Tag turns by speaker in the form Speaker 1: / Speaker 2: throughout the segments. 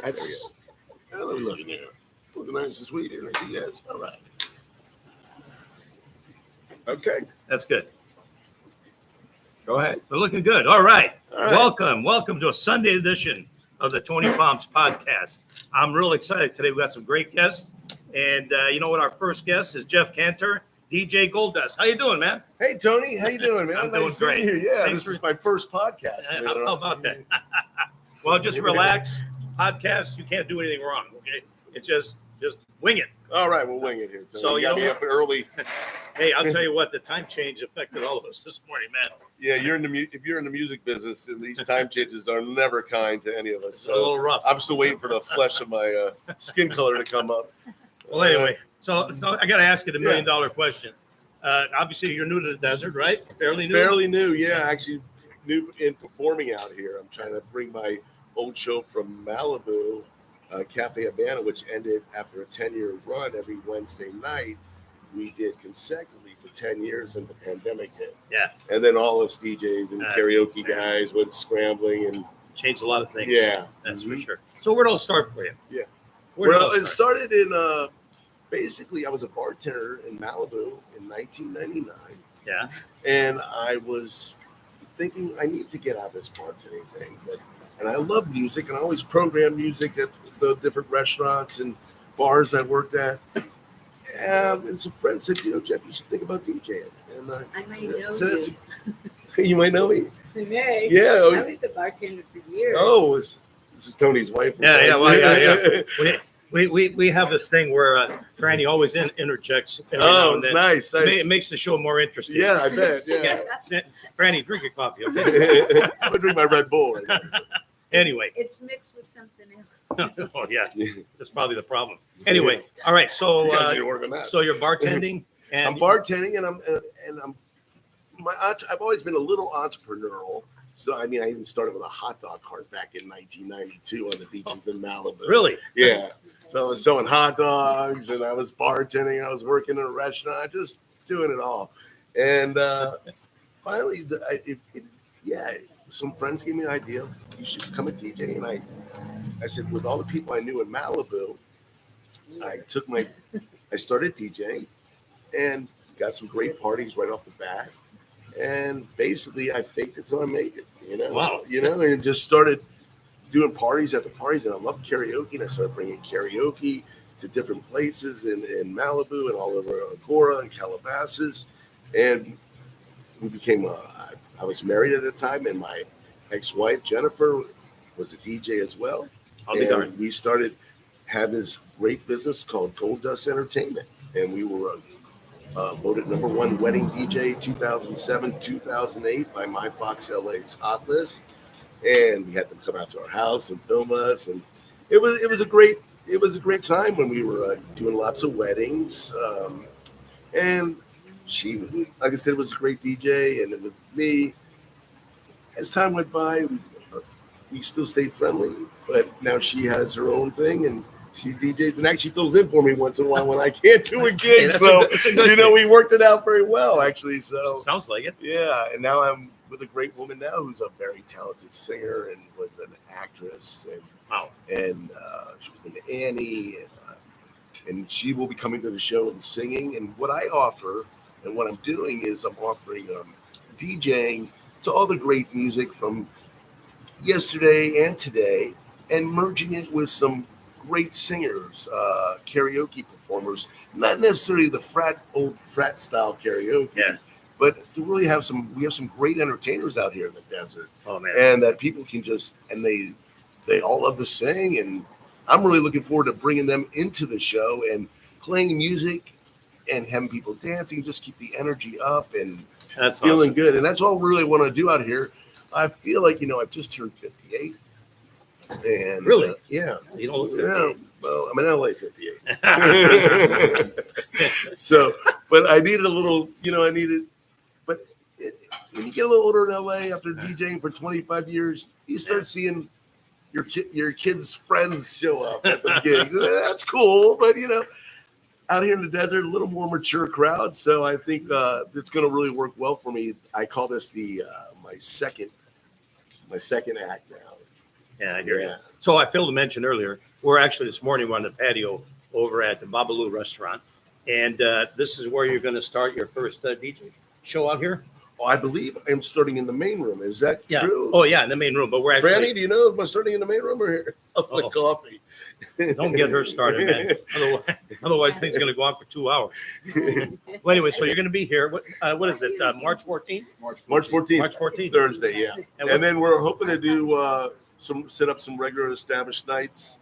Speaker 1: That's, let me look in there. Looking nice and sweet here. Yes. All right. Okay.
Speaker 2: That's good.
Speaker 1: Go ahead.
Speaker 2: We're looking good. All right.
Speaker 1: All right.
Speaker 2: Welcome to a Sunday edition of the Tony Pomps podcast. I'm real excited today. We got some great guests. And you know what? Our first guest is Jeff Kantor, DJ Goldust. How you doing, man?
Speaker 1: Hey, Tony. How you doing, man?
Speaker 2: I'm doing great.
Speaker 1: Here. Yeah,
Speaker 2: Thanks
Speaker 1: this is my first podcast.
Speaker 2: How about that? Well, just relax. Podcast, you can't do anything wrong, okay? It's just wing it.
Speaker 1: All right, we'll wing it here, Tony.
Speaker 2: So,
Speaker 1: you got me up early.
Speaker 2: Hey, I'll tell you what, the time change affected all of us this morning, man.
Speaker 1: Yeah, if you're in the music business, and these time changes are never kind to any of us.
Speaker 2: It's a little rough.
Speaker 1: I'm still waiting for the flesh of my skin color to come up.
Speaker 2: Well, anyway, so I got to ask you the $1 million question. Obviously, you're new to the desert, right? Fairly new?
Speaker 1: Fairly new, yeah. Actually, new in performing out here. I'm trying to bring my old show from Malibu, Cafe Habana, which ended after a 10-year run every Wednesday night. We did consecutively for 10 years, and the pandemic hit.
Speaker 2: Yeah.
Speaker 1: And then all us DJs and karaoke guys went scrambling and
Speaker 2: changed a lot of things.
Speaker 1: Yeah.
Speaker 2: That's for sure. So where'd it all start for you?
Speaker 1: Yeah.
Speaker 2: Well,
Speaker 1: it started in basically I was a bartender in Malibu in 1999.
Speaker 2: Yeah.
Speaker 1: And I was thinking I need to get out of this bartending thing. And I love music, and I always programmed music at the different restaurants and bars I worked at. And some friends said, Jeff, you should think about DJing. And
Speaker 3: I might know
Speaker 1: so
Speaker 3: you.
Speaker 1: You might know me.
Speaker 3: I may.
Speaker 1: Yeah.
Speaker 3: I was a bartender for years.
Speaker 1: Oh, this is Tony's wife.
Speaker 2: Yeah. We have this thing where Franny always interjects.
Speaker 1: Oh, nice.
Speaker 2: It makes the show more interesting.
Speaker 1: Yeah, I bet. Yeah.
Speaker 2: Franny, drink your coffee, okay?
Speaker 1: I'm gonna drink my Red Bull.
Speaker 2: Anyway.
Speaker 3: It's mixed with something else.
Speaker 2: Oh, yeah. That's probably the problem. Anyway, all right. So, so you're bartending, and
Speaker 1: I'm bartending, and I've always been a little entrepreneurial. So I even started with a hot dog cart back in 1992 on the beaches in Malibu.
Speaker 2: Really?
Speaker 1: Yeah. So I was selling hot dogs, and I was bartending. I was working in a restaurant, just doing it all. And finally, some friends gave me an idea. You should become a DJ, and I said, with all the people I knew in Malibu, I started DJing and got some great parties right off the bat. And basically I faked it till I made it,
Speaker 2: Wow.
Speaker 1: And just started doing parties after parties. And I love karaoke. And I started bringing karaoke to different places in Malibu and all over Agora and Calabasas. And we became, I was married at the time, and my ex-wife, Jennifer, was a DJ as well.
Speaker 2: I'll be darned.
Speaker 1: We started having this great business called Goldust Entertainment, and we were voted #1 wedding DJ 2007, 2008 by My Fox LA's Hot List, and we had them come out to our house and film us, and it was a great time when we were doing lots of weddings, and she, like I said, was a great DJ, and it was me. As time went by, we still stayed friendly, but now she has her own thing, and she DJs and actually fills in for me once in a while when I can't do a gig. Hey, we worked it out very well, actually. So
Speaker 2: sounds like it.
Speaker 1: Yeah, and now I'm with a great woman now who's a very talented singer and was an actress, and
Speaker 2: wow,
Speaker 1: and she was in Annie, and she will be coming to the show and singing. And what I offer and what I'm doing is I'm offering DJing to all the great music from yesterday and today, and merging it with some great singers, karaoke performers, not necessarily the old frat style karaoke, but to really we have some great entertainers out here in the desert.
Speaker 2: Oh man.
Speaker 1: And that people can and they all love to sing, and I'm really looking forward to bringing them into the show and playing music and having people dancing, just keep the energy up and
Speaker 2: that's
Speaker 1: feeling
Speaker 2: awesome.
Speaker 1: good. And that's all I really want to do out here. I feel like, I've just turned 58. And
Speaker 2: really?
Speaker 1: Yeah.
Speaker 2: You don't look 58.
Speaker 1: Well, I'm in LA 58. So, but I needed a little, but when you get a little older in LA after DJing for 25 years, you start seeing your kids' friends show up at the gigs. That's cool, but out here in the desert, a little more mature crowd. So I think it's going to really work well for me. I call this my second act now.
Speaker 2: Yeah, I hear you. So I failed to mention earlier, we're actually this morning we're on the patio over at the Babalu restaurant. And this is where you're going to start your first DJ show out here?
Speaker 1: Oh, I believe I'm starting in the main room. Is that
Speaker 2: Yeah.
Speaker 1: true?
Speaker 2: Oh, yeah, in the main room. But we're actually.
Speaker 1: Franny, do you know if I'm starting in the main room or here? It's like coffee.
Speaker 2: Don't get her started, man. Otherwise things are going to go on for 2 hours. Well, anyway, so you're going to be here. What is it? March 14th?
Speaker 1: March 14th.
Speaker 2: March 14th.
Speaker 1: Thursday, yeah. And then we're hoping to do set up some regular established nights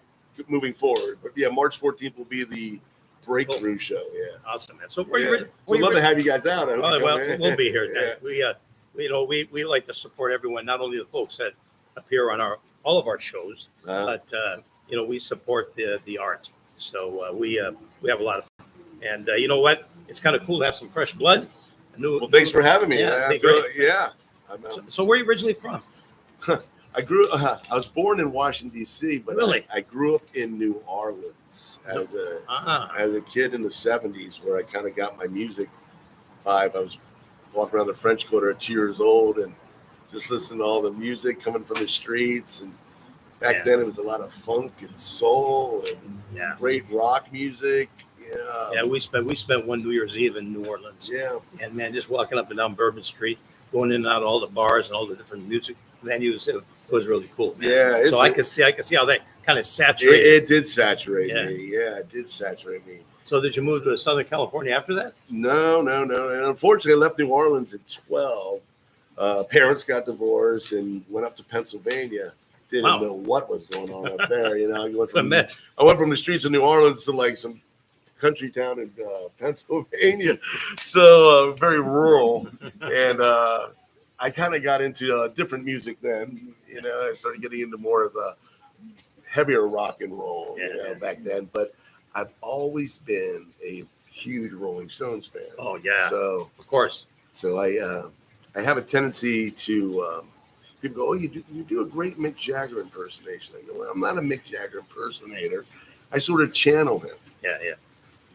Speaker 1: moving forward. But yeah, March 14th will be the breakthrough show. Yeah.
Speaker 2: Awesome, man. So
Speaker 1: We'd love to have you guys out.
Speaker 2: We'll be here.
Speaker 1: Yeah.
Speaker 2: We like to support everyone, not only the folks that appear on all of our shows, but we support the art. So we have a lot of fun. And you know what? It's kind of cool to have some fresh blood.
Speaker 1: Well, thanks for having me.
Speaker 2: Yeah,
Speaker 1: Yeah.
Speaker 2: So where are you originally from?
Speaker 1: I was born in Washington, D.C., but
Speaker 2: really?
Speaker 1: I grew up in New Orleans as a kid in the 70s, where I kind of got my music vibe. I was walking around the French Quarter at 2 years old and just listening to all the music coming from the streets. And back then it was a lot of funk and soul and great rock music. Yeah.
Speaker 2: Yeah, we spent one New Year's Eve in New Orleans.
Speaker 1: Yeah.
Speaker 2: And man, just walking up and down Bourbon Street, going in and out of all the bars and all the different music venues. It was really cool, man.
Speaker 1: Yeah.
Speaker 2: So I could see how that kind of saturated.
Speaker 1: It did saturate me. Yeah, it did saturate me.
Speaker 2: So did you move to Southern California after that?
Speaker 1: No. And unfortunately, I left New Orleans at 12. Parents got divorced and went up to Pennsylvania. Didn't know what was going on up there. I went from the streets of New Orleans to like some country town in Pennsylvania, so very rural. And I kind of got into different music then. I started getting into more of the heavier rock and roll back then. But I've always been a huge Rolling Stones fan.
Speaker 2: Oh yeah,
Speaker 1: so
Speaker 2: of course.
Speaker 1: So I have a tendency to people go, oh, you do a great Mick Jagger impersonation. I go, well, I'm not a Mick Jagger impersonator. I sort of channel him.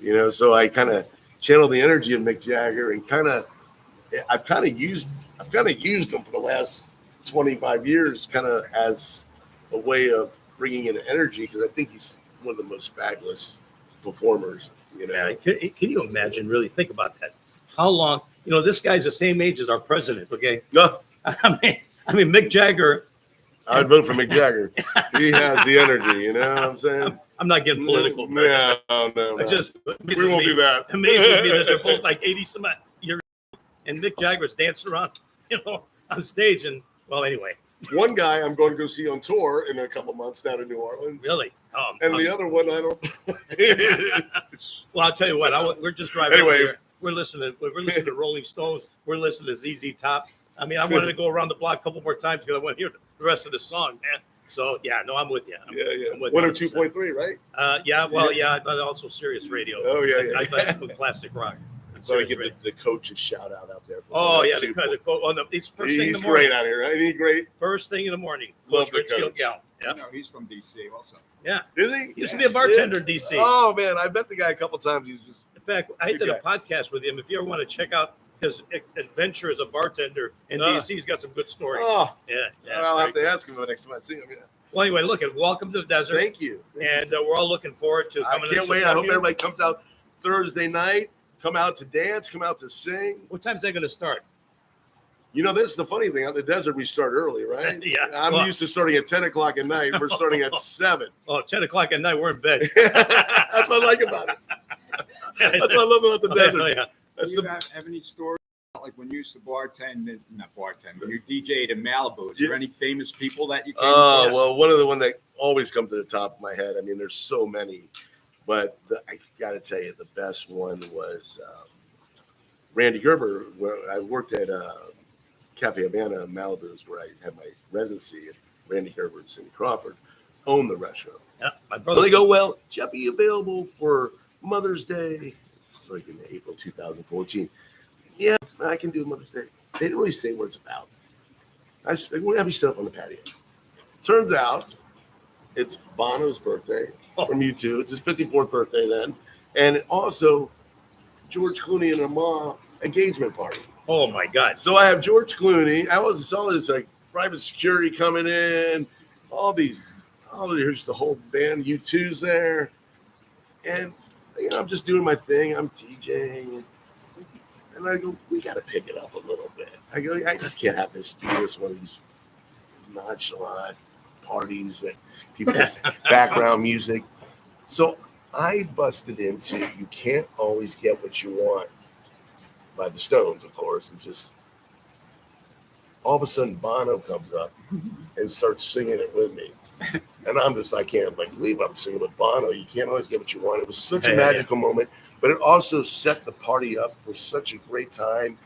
Speaker 2: Yeah.
Speaker 1: So I kind of channel the energy of Mick Jagger, and I've kind of used him for the last 25 years, kind of as a way of bringing in energy, because I think he's one of the most fabulous performers.
Speaker 2: Yeah. Can you imagine? Really think about that. How long? This guy's the same age as our president. Okay.
Speaker 1: No.
Speaker 2: I mean, Mick Jagger.
Speaker 1: I'd vote for Mick Jagger. He has the energy. You know what I'm saying?
Speaker 2: I'm not getting political.
Speaker 1: No. We won't do that.
Speaker 2: Amazes me that they're both like 80 some years, and Mick Jagger's dancing around, on stage. And well, anyway.
Speaker 1: One guy I'm going to go see on tour in a couple months down in New Orleans.
Speaker 2: Really?
Speaker 1: And the other one, I don't.
Speaker 2: Well, I'll tell you what. We're just driving.
Speaker 1: Anyway,
Speaker 2: here. We're listening to Rolling Stones. We're listening to ZZ Top. I mean, I wanted to go around the block a couple more times because I want to hear the rest of the song, man. So yeah, no, I'm with you. I'm with
Speaker 1: 102.3, right?
Speaker 2: But also Sirius Radio.
Speaker 1: Oh yeah.
Speaker 2: I like classic rock.
Speaker 1: So I give the coach's shout out there.
Speaker 2: The coach. It's first thing in the morning. He's
Speaker 1: great out here, right? He's great.
Speaker 2: First thing in the morning.
Speaker 1: Love the coach.
Speaker 2: Yeah.
Speaker 4: No, he's from DC also.
Speaker 2: Yeah.
Speaker 1: Is he?
Speaker 2: He used to be a bartender in DC.
Speaker 1: Oh man, I met the guy a couple times.
Speaker 2: In fact, I did a podcast with him. If you ever want to check out his adventure as a bartender in DC, he's got some good stories.
Speaker 1: Oh,
Speaker 2: yeah.
Speaker 1: I'll have to ask him next time I see him. Yeah.
Speaker 2: Well, anyway, welcome to the desert.
Speaker 1: Thank you.
Speaker 2: And we're all looking forward to coming.
Speaker 1: I can't wait. I hope everybody comes out Thursday night. Come out to dance. Come out to sing.
Speaker 2: What time's that going to start?
Speaker 1: This is the funny thing. Out in the desert, we start early, right?
Speaker 2: Yeah.
Speaker 1: I'm used to starting at 10 o'clock at night. We're starting at 7.
Speaker 2: Oh, 10 o'clock at night, we're in bed.
Speaker 1: That's what I like about it. That's what I love about the desert.
Speaker 4: Do you have any stories like when you used to when you DJ'd in Malibu? Is there any famous people that you came across?
Speaker 1: Well, one of the one that always comes to the top of my head. I mean, there's so many, but I got to tell you, the best one was Randy Gerber, where I worked at Cafe Havana in Malibu, is where I had my residency, and Randy Gerber and Cindy Crawford owned the restaurant.
Speaker 2: Yeah, my brother.
Speaker 1: Well, they go, well, Jeffy, available for Mother's Day. It's like in April 2014. Yeah, I can do Mother's Day. They didn't really say what it's about. I said, we'll have you set up on the patio. Turns out it's Bono's birthday from U2. It's his 54th birthday then. And also George Clooney and Amma engagement party.
Speaker 2: Oh, my God.
Speaker 1: So I have George Clooney. I was solid as like private security coming in, all these oh, here's the whole band, U2's there. And, I'm just doing my thing. I'm DJing. And I go, we got to pick it up a little bit. I go, I just can't have this be this one of these nonchalant parties that people have background music. So I busted into You Can't Always Get What You Want by the Stones, of course, and just all of a sudden Bono comes up and starts singing it with me. And I'm just, I can't believe I'm singing with Bono. You can't always get what you want. It was such a magical moment, but it also set the party up for such a great time.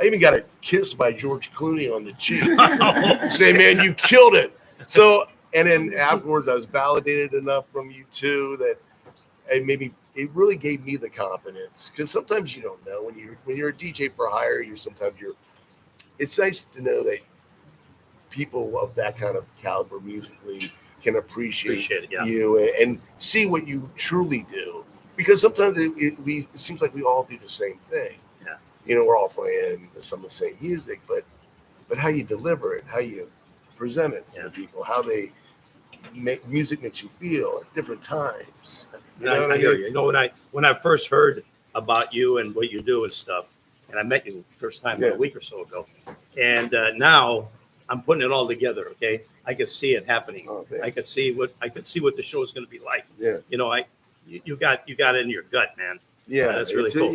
Speaker 1: I even got a kiss by George Clooney on the cheek. Say, man, you killed it. So, and then afterwards, I was validated enough from you too that it really gave me the confidence, because sometimes you don't know when you're a DJ for hire. It's nice to know that people of that kind of caliber musically can appreciate you and see what you truly do. Because sometimes it seems like we all do the same thing. Yeah. We're all playing some of the same music, but how you deliver it, how you present it to the people, how they make music makes you feel at different times.
Speaker 2: I hear you. When I first heard about you and what you do and stuff, and I met you the first time a week or so ago, and now I'm putting it all together. Okay, I can see it happening. I could see what the show is going to be like. Yeah, you got it in your gut, man. Yeah, that's really cool.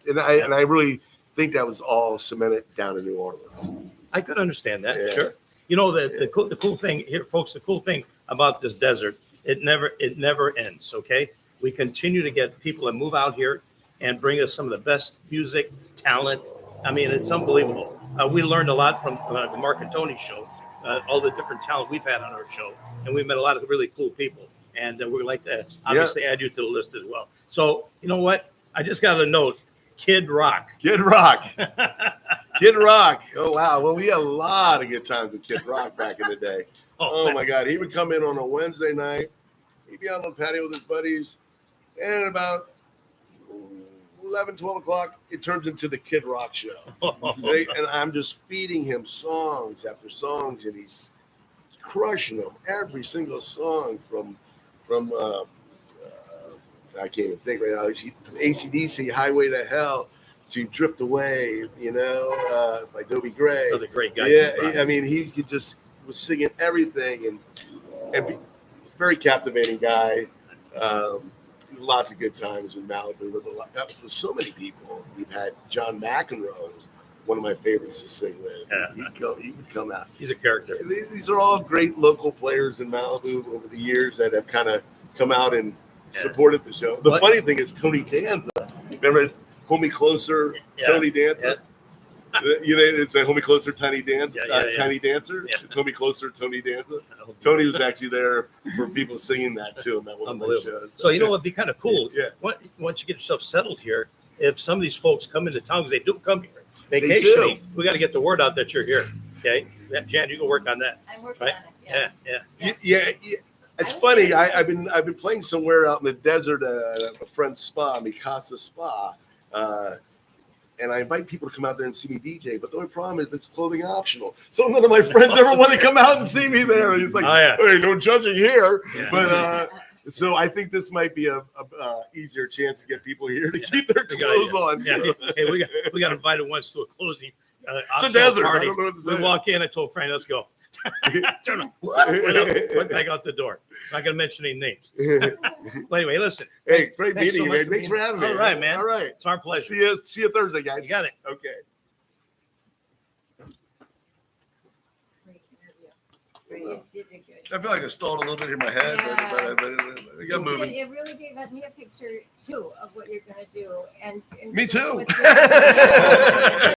Speaker 1: And I really think that was all cemented down in New Orleans.
Speaker 2: I could understand that. Yeah. Sure. The cool thing here, folks. The cool thing about this desert, it never ends. Okay, we continue to get people that move out here and bring us some of the best music, talent. I mean, it's unbelievable. We learned a lot from the Mark and Tony show, all the different talent we've had on our show, and we've met a lot of really cool people. And we'd like to obviously add you to the list as well. So, you know what? I just got a note. Kid Rock.
Speaker 1: Kid Rock. Kid Rock. Oh, wow. Well, we had a lot of good times with Kid Rock back in the day. Oh my God. He would come in on a Wednesday night. He'd be on the patio with his buddies. And about 11, 12 o'clock, it turns into the Kid Rock show. And I'm just feeding him songs after songs, and he's crushing them. Every single song from I can't even think right now. From AC/DC, Highway to Hell, to Drift Away, by Dobie Gray.
Speaker 2: Another great guy.
Speaker 1: Yeah, I mean, he was singing everything and very captivating guy. Lots of good times in Malibu with so many people. We've had John McEnroe, one of my favorites to sing with. Yeah. He would come out.
Speaker 2: He's a character.
Speaker 1: And these are all great local players in Malibu over the years that have kind of come out and supported the show. The funny thing is Tony Danza. Remember Hold Me Closer, Tony Danza? It's a Hold Me Closer, Tiny Dancer. Tiny Dancer. Yeah. It's Hold Me Closer, Tony Danza. Tony was actually there for people singing that to him at one of my shows.
Speaker 2: So you know what'd be kind of cool? Yeah. Once you get yourself settled here, if some of these folks come into town, because they do come here vacationing, we got to get the word out that you're here. Okay, Jan, you can work on that.
Speaker 3: I'm working on it.
Speaker 1: Yeah. It's funny. I've been playing somewhere out in the desert at a friend's spa, Mikasa Spa, and I invite people to come out there and see me DJ. But the only problem is it's clothing optional. So none of my friends ever want to come out and see me there. And it's like, hey, no judging here. Yeah. But so I think this might be a easier chance to get people here to keep their clothes on.
Speaker 2: Yeah. Hey, we got invited once to a closing.
Speaker 1: It's a desert
Speaker 2: party.
Speaker 1: I don't know what to say.
Speaker 2: We walk in. I told Frank, let's go. Went back out the door. I'm not going to mention any names. But anyway, listen.
Speaker 1: Hey, great meeting you, man. Thanks for having me.
Speaker 2: All right, man.
Speaker 1: All right.
Speaker 2: It's our pleasure.
Speaker 1: See you Thursday, guys.
Speaker 2: You got it.
Speaker 1: Okay.
Speaker 3: You did good.
Speaker 1: I feel like I stalled a little bit in my head, but I got moving.
Speaker 3: It really gave me a picture, too, of what you're going to do. And
Speaker 1: me too.